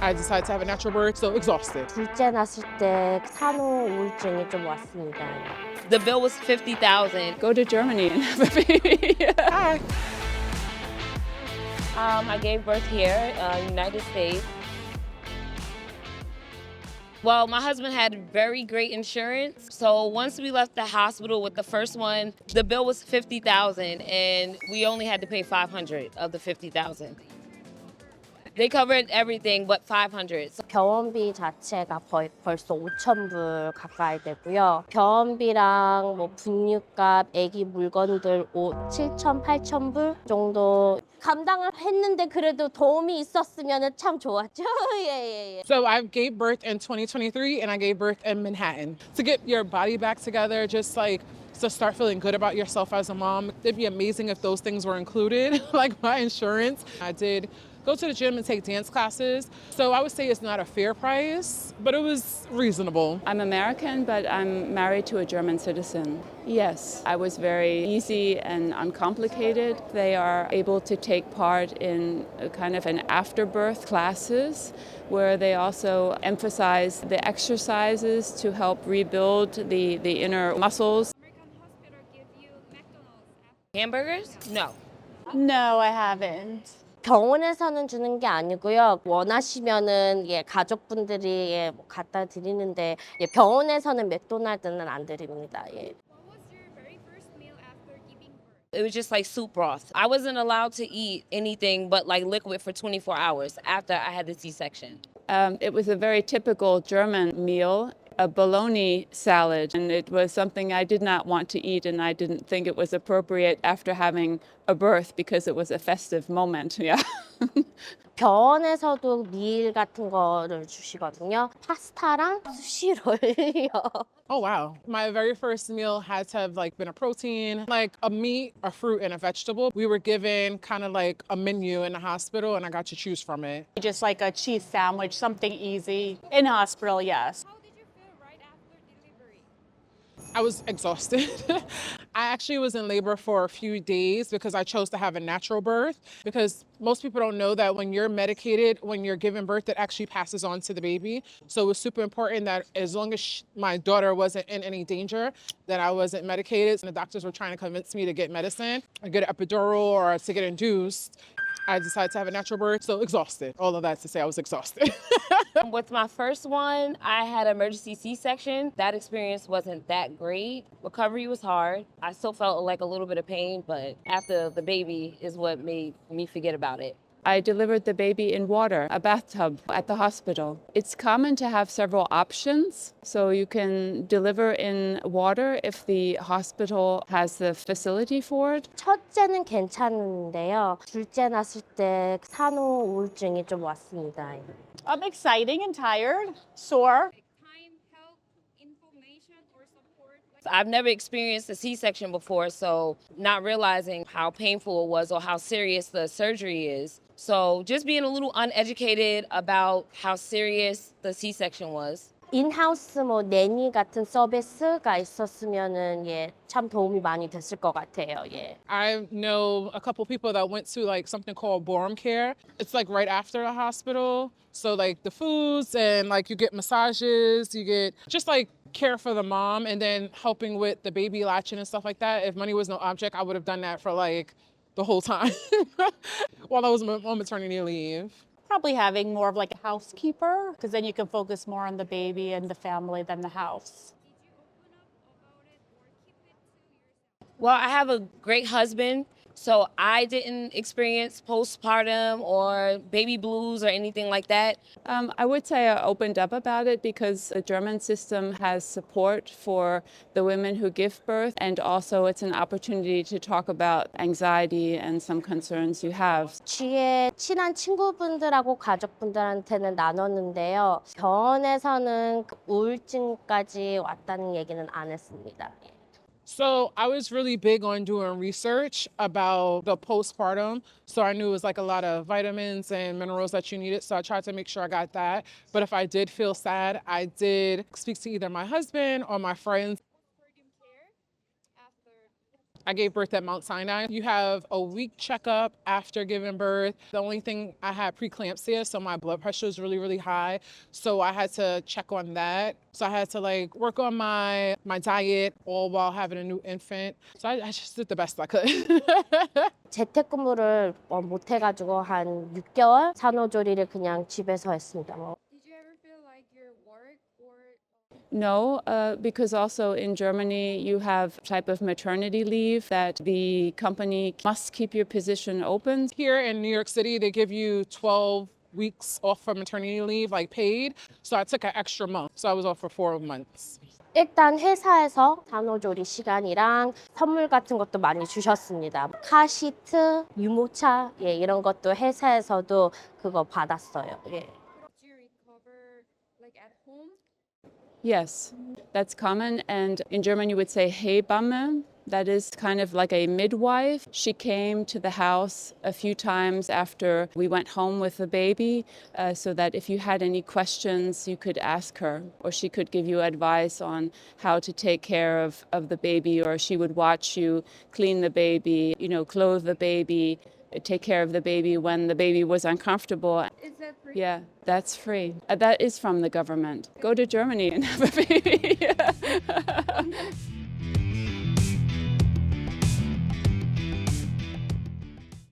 I decided to have a natural birth, so exhausted. 둘째 낳았을 때 산후 우울증이 좀 왔습니다. The bill was 50,000. Go to Germany and have a baby. Hi. I gave birth here, United States. Well, my husband had very great insurance. So once we left the hospital with the first one, the bill was 50,000 and we only had to pay 500 of the 50,000. They covered everything but 500. 병원비 자체가 벌써 5,000불 가까이 되고요. 병원비랑 뭐 분유값, 애기 물건들 7,000, 8,000불 정도 감당을 했는데 그래도 도움이 있었으면 참 좋았죠. 예. So I gave birth in 2023 and I gave birth in Manhattan. To get your body back together, just like to start feeling good about yourself as a mom. It'd be amazing if those things were included, like my insurance. I did go to the gym and take dance classes. So I would say it's not a fair price, but it was reasonable. I'm American, but I'm married to a German citizen. Yes, I was very easy and uncomplicated. They are able to take part in a kind of an afterbirth classes where they also emphasize the exercises to help rebuild the inner muscles. Hamburgers? No. No, I haven't. 병원에서는 주는 게 아니고요. 원하시면은 가족분들이 뭐 갖다 드리는데 병원에서는 맥도날드는 안 드립니다. 예. What was your very first meal after giving birth? It was just like soup broth. I wasn't allowed to eat anything but like liquid for 24 hours after I had the C-section. It was a very typical German meal, a bologna salad, and it was something I did not want to eat, and I didn't think it was appropriate after having a birth because it was a festive moment. Yeah. 병원에서도 밀 같은 거를 주시거든요. 파스타랑 스시롤이요. Oh, wow. My very first meal had to have like been a protein, like a meat, a fruit, and a vegetable. We were given kind of like a menu in the hospital and I got to choose from it. Just like a cheese sandwich, something easy. In hospital, yes. How did you feel right after delivery? I was exhausted. I actually was in labor for a few days because I chose to have a natural birth because most people don't know that when you're medicated, when you're giving birth, it actually passes on to the baby. So it was super important that as long as my daughter wasn't in any danger, that I wasn't medicated. And the doctors were trying to convince me to get medicine, or get an epidural or to get induced. I decided to have a natural birth, so exhausted. All of that to say I was exhausted. With my first one, I had an emergency C-section. That experience wasn't that great. Recovery was hard. I still felt like a little bit of pain, but after the baby is what made me forget about it. I delivered the baby in water, a bathtub at the hospital. It's common to have several options. So you can deliver in water if the hospital has the facility for it. 첫째는 괜찮은데요. 둘째 낳았을 때 산후 우울증이 좀 왔습니다. Exciting and tired, sore. Time, help, information, or support? I've never experienced a C-section before, so not realizing how painful it was or how serious the surgery is. So just being a little uneducated about how serious the C-section was. 인하우스 뭐 내니 같은 서비스가 있었으면은 참 도움이 많이 됐을 것 같아요. 예. I know a couple people that went to like something called Borum Care. It's like right after the hospital. So like the foods and like you get massages, you get just like care for the mom and then helping with the baby latching and stuff like that. If money was no object, I would have done that for like the whole time while I was on maternity leave. Probably having more of like a housekeeper, because then you can focus more on the baby and the family than the house. Did you open up about it or keep it to yourself? Well, I have a great husband, so I didn't experience postpartum or baby blues or anything like that. I would say I opened up about it because the German system has support for the women who give birth, and also it's an opportunity to talk about anxiety and some concerns you have. 주위에 친한 친구분들하고 가족분들한테는 나눴는데요. 병원에서는 우울증까지 왔다는 얘기는 안 했습니다. So I was really big on doing research about the postpartum. So I knew it was like a lot of vitamins and minerals that you needed. So I tried to make sure I got that. But if I did feel sad, I did speak to either my husband or my friends. Postpartum care after I gave birth at Mount Sinai. You have a week checkup after giving birth. The only thing, I had preeclampsia, so my blood pressure was really, really high. So I had to check on that. So I had to like work on my diet all while having a new infant. So I just did the best I could. 재택근무를 못 해가지고 한 6개월 산후조리를 그냥 집에서 했습니다. Did you ever feel like your work or No, because also in Germany you have type of maternity leave that the company must keep your position open. Here in New York City, they give you 12 weeks off for maternity leave, like paid. So I took an extra month. So I was off for 4 months. 일단 회사에서 산후조리 시간이랑 선물 같은 것도 많이 주셨습니다. 카시트, 유모차 이런 것도 회사에서도 그거 받았어요. 예. do you recover like at home? Yes, that's common. And in German, you would say Hebamme. That is kind of like a midwife. She came to the house a few times after we went home with the baby, so that if you had any questions, you could ask her, or she could give you advice on how to take care of the baby, or she would watch you clean the baby, clothe the baby, take care of the baby when the baby was uncomfortable. Is that free? Yeah, that's free. That is from the government. Go to Germany and have a baby.